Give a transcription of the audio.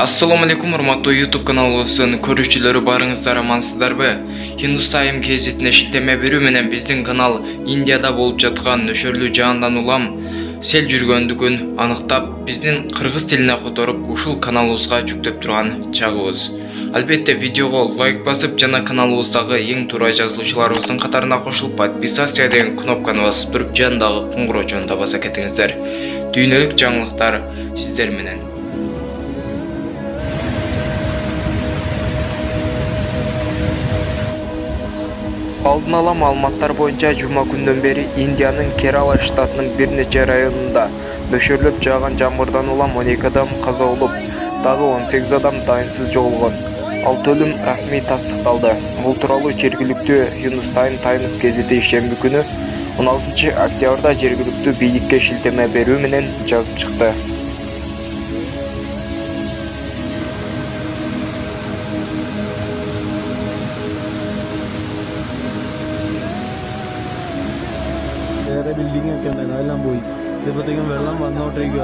Assalamu alaikum, урматтуу YouTube каналыбыздын көрүүчүлөрү, барыңыздар амансыздарбы? Hindustime gazetine шилтеме берүү менен биздин канал Индияда болуп жаткан нөшөрлүү жаандан улам сел жүргөндүгүн аныктап, биздин кыргыз тилине которуп, ушул каналыбызга жүктөп турган чагыбыз. Албетте видеого лайк басып, жана каналыбыздагы эң туура жазылуучуларыбыздын катарына кошулуп, подписаться деген кнопканы басып туруп, жандагы куңуроочону да баса кетиңиздер. Дүйнөлүк жаңылыктар сиздер менен. Алдын ала маалыматтар боюнча жума күндөн бери Индиянын Керала штатынын бир нече районунда нөшөрлөп жааган жамгырдан улам 12 адам каза болуп, дагы 18 адам дайынсыз жоголгон. 6 өлүм расмий тастыкталды. Бул тууралуу жергиликтүү Hindustine Times газети ишемби күнү 16 октябрда жергиликтүү бийликке шилтеме берүү менен жазып чыкты. വേറെ ബിൽഡിംഗ് ഒക്കെ ഉണ്ടായിരുന്നു, അതെല്ലാം പോയി. ഇപ്പോഴത്തേക്കും വെള്ളം വന്നോണ്ടിരിക്കുക.